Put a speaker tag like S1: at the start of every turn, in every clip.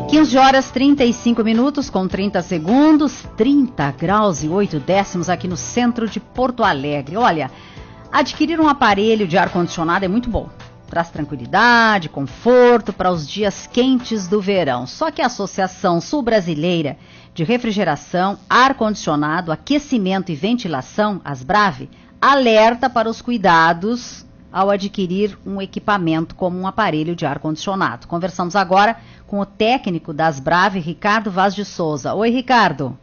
S1: 15 horas 35 minutos com 30 segundos, 30 graus e 8 décimos aqui no centro de Porto Alegre. Olha, adquirir um aparelho de ar-condicionado é muito bom. Traz tranquilidade, conforto para os dias quentes do verão. Só que a Associação Sul-Brasileira de Refrigeração, Ar-Condicionado, Aquecimento e Ventilação, ASBRAVE, alerta para os cuidados ao adquirir um equipamento como um aparelho de ar-condicionado. Conversamos agora com o técnico da ASBRAVE, Ricardo Vaz de Souza. Oi, Ricardo.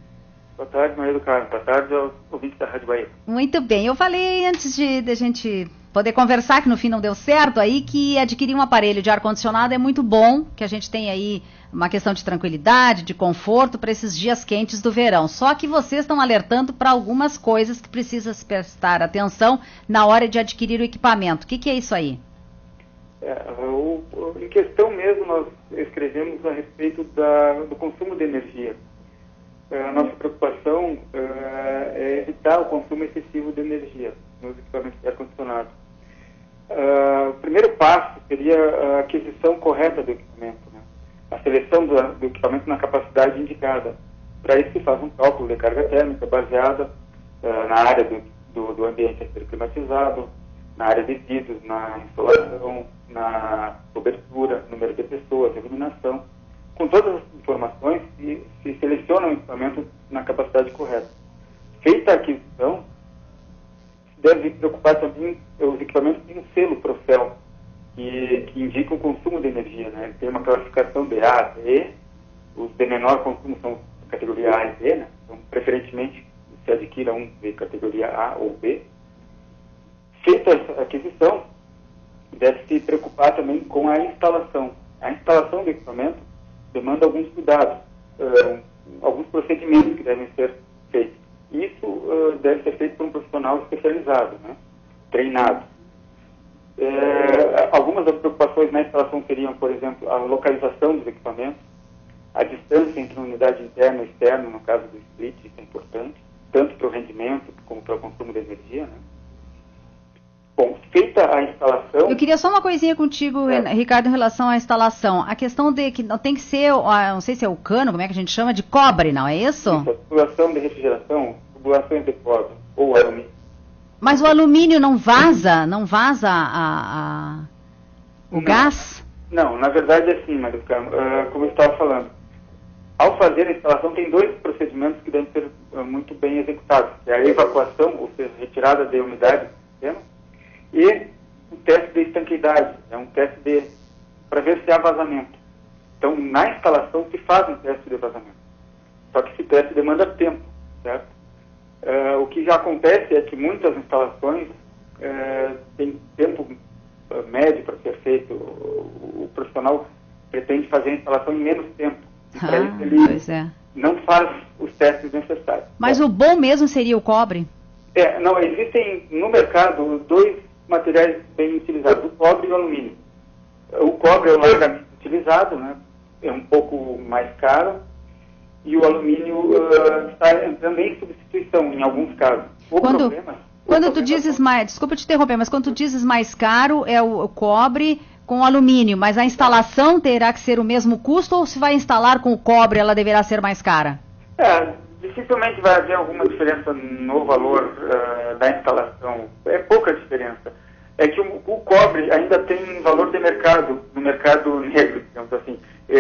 S2: Boa tarde, Maria do Carmo. Boa tarde aos ouvintes da Rádio Bahia.
S1: Muito bem. Eu falei antes de a gente poder conversar, que no fim não deu certo, aí que adquirir um aparelho de ar-condicionado é muito bom, que a gente tem aí uma questão de tranquilidade, de conforto para esses dias quentes do verão. Só que vocês estão alertando para algumas coisas que precisa se prestar atenção na hora de adquirir o equipamento. O que é isso aí?
S2: Em questão mesmo, nós escrevemos a respeito do consumo de energia. A nossa preocupação é evitar o consumo excessivo de energia nos equipamentos de ar-condicionado. O primeiro passo seria a aquisição correta do equipamento, né? A seleção do equipamento na capacidade indicada. Para isso se faz um cálculo de carga térmica baseada na área do ambiente a ser climatizado, na área de vidros, na insolação, na cobertura, número de pessoas, iluminação. Com todas as informações, se seleciona o equipamento na capacidade correta. Feita a aquisição, deve preocupar também os equipamentos têm um selo Procel, que indica o consumo de energia, né? Tem uma classificação de A a D, os de menor consumo são categoria A e B, né? Então, preferentemente, se adquira um de categoria A ou B. Feita essa aquisição, deve se preocupar também com a instalação. A instalação do equipamento demanda alguns cuidados, alguns procedimentos que devem ser feitos. Isso deve ser feito por um profissional especializado, né? Treinado. Algumas das preocupações na instalação seriam, por exemplo, a localização dos equipamentos, a distância entre unidade interna e externa, no caso do split, isso é importante, tanto para o rendimento como para o consumo de energia, né? Bom, feita a instalação...
S1: Eu queria só uma coisinha contigo, Ricardo, em relação à instalação. A questão de que não tem que ser, não sei se é o cano, como é que a gente chama, de cobre, não é isso?
S2: Isso, a tubulação de refrigeração, tubulações de cobre ou alumínio.
S1: Mas o alumínio não vaza? Não vaza o gás?
S2: Não, na verdade é assim, Maria do Carmo, como eu estava falando. Ao fazer a instalação, tem dois procedimentos que devem ser muito bem executados. Que é a evacuação, ou seja, retirada de umidade do sistema, e o teste de estanqueidade, é um teste para ver se há vazamento. Então, na instalação se faz um teste de vazamento. Só que esse teste demanda tempo, certo? O que já acontece é que muitas instalações têm tempo médio para ser feito. O profissional pretende fazer a instalação em menos tempo. E para isso ele não faz os testes necessários.
S1: Mas o bom mesmo seria o cobre?
S2: Não, existem no mercado dois materiais bem utilizados, o cobre e o alumínio. O cobre é o largamente utilizado, né? É um pouco mais caro, e o alumínio está também em substituição em alguns casos.
S1: Quando tu dizes mais, desculpa te interromper, mas quando tu dizes mais caro é o cobre com o alumínio, mas a instalação terá que ser o mesmo custo, ou se vai instalar com o cobre ela deverá ser mais cara?
S2: Dificilmente vai haver alguma diferença no valor da instalação. É pouca diferença. É que o cobre ainda tem valor de mercado, no mercado negro, digamos assim. Se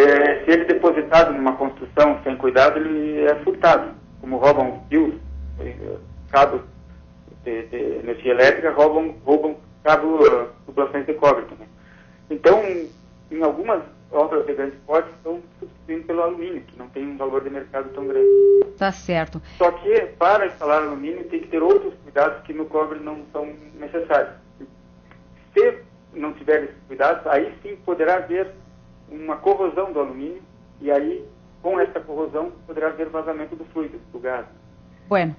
S2: ele é depositado numa construção sem cuidado, ele é furtado. Como roubam fios, cabos de energia elétrica, roubam cabos, tubulações de cobre também. Então, em algumas obras de grande porte estão substituindo pelo alumínio, que não tem um valor de mercado tão grande.
S1: Tá certo.
S2: Só que para instalar alumínio tem que ter outros cuidados que no cobre não são necessários. Se não tiver esses cuidados, aí sim poderá haver uma corrosão do alumínio, e aí com essa corrosão poderá haver vazamento do fluido, do gás.
S1: Bueno.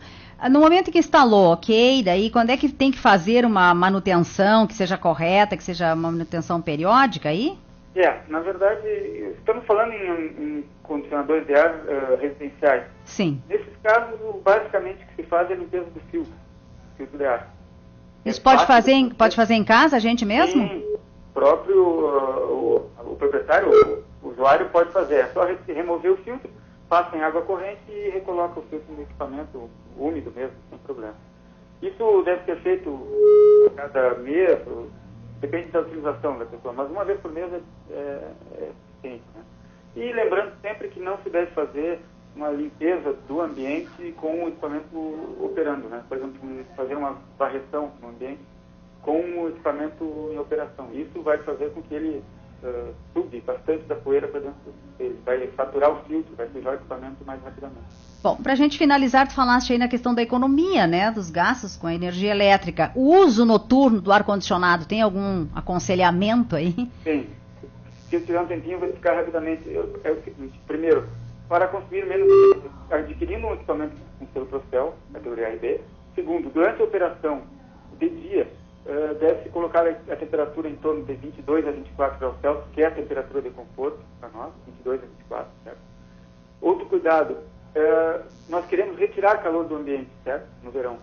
S1: No momento que instalou, ok, daí quando é que tem que fazer uma manutenção que seja correta, que seja uma manutenção periódica aí?
S2: Na verdade, estamos falando em condicionadores de ar residenciais.
S1: Sim.
S2: Nesses casos, basicamente o que se faz é a limpeza do filtro de ar.
S1: Isso pode fazer em casa, a gente mesmo?
S2: Sim, o próprio o proprietário, o usuário pode fazer, é só remover o filtro, passa em água corrente e recoloca o filtro no equipamento úmido mesmo, sem problema. Isso deve ser feito a cada mês, depende da utilização da pessoa, mas uma vez por mês é suficiente, né? E lembrando sempre que não se deve fazer uma limpeza do ambiente com o equipamento operando, né? Por exemplo, fazer uma varreção no ambiente com o equipamento em operação. Isso vai fazer com que ele subi bastante da poeira para dentro dele, vai saturar o filtro, vai sujar o equipamento mais rapidamente.
S1: Bom, para a gente finalizar, tu falaste aí na questão da economia, né, dos gastos com a energia elétrica. O uso noturno do ar-condicionado, tem algum aconselhamento aí?
S2: Sim. Se eu tiver um tempinho, eu vou explicar rapidamente. É o seguinte, primeiro, para consumir menos, adquirindo um equipamento com selo Procel, categoria A e B. Segundo, durante a operação de dia, deve-se colocar a temperatura em torno de 22 a 24 graus Celsius, que é a temperatura de conforto para nós, 22 a 24, certo? Outro cuidado, nós queremos retirar calor do ambiente, certo? No verão.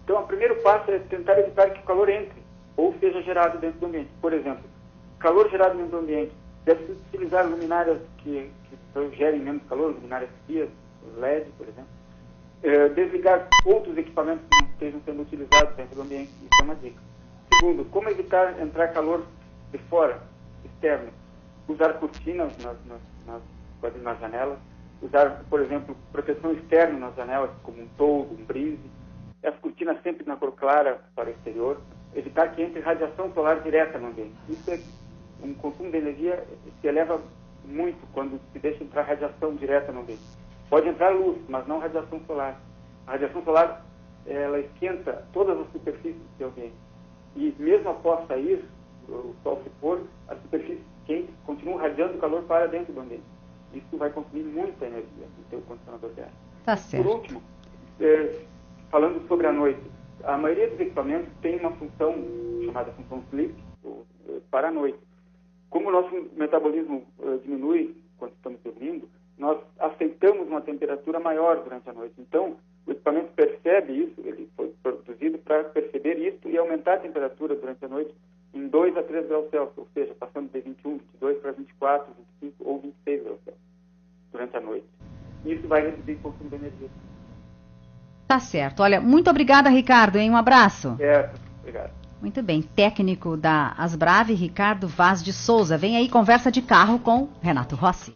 S2: Então, o primeiro passo é tentar evitar que o calor entre ou seja gerado dentro do ambiente. Por exemplo, calor gerado dentro do ambiente, deve-se utilizar luminárias que gerem menos calor, luminárias frias, LED, por exemplo. Desligar outros equipamentos que não estejam sendo utilizados dentro do ambiente, isso é uma dica. Segundo, como evitar entrar calor de fora, externo? Usar cortinas nas janelas, usar, por exemplo, proteção externa nas janelas, como um toldo, um brise, as cortinas sempre na cor clara para o exterior, evitar que entre radiação solar direta no ambiente. Isso é um consumo de energia que eleva muito quando se deixa entrar radiação direta no ambiente. Pode entrar luz, mas não radiação solar. A radiação solar, ela esquenta todas as superfícies do ambiente. E mesmo após sair, o sol se pôr, as superfícies quentes continuam radiando calor para dentro do ambiente. Isso vai consumir muita energia no seu condicionador de ar.
S1: Tá certo.
S2: Por último, falando sobre a noite, a maioria dos equipamentos tem uma função chamada função sleep para a noite. Como o nosso metabolismo diminui quando estamos dormindo, nós aceitamos uma temperatura maior durante a noite. Então, o equipamento percebe isso, ele foi produzido para perceber isso e aumentar a temperatura durante a noite em 2 a 3 graus Celsius, ou seja, passando de 21, 22 para 24, 25 ou 26 graus Celsius durante a noite. Isso vai reduzir o consumo de energia.
S1: Tá certo. Olha, muito obrigada, Ricardo, hein? Um abraço.
S2: Obrigado.
S1: Muito bem. Técnico da Asbrave, Ricardo Vaz de Souza. Vem aí, conversa de carro com Renato Rossi.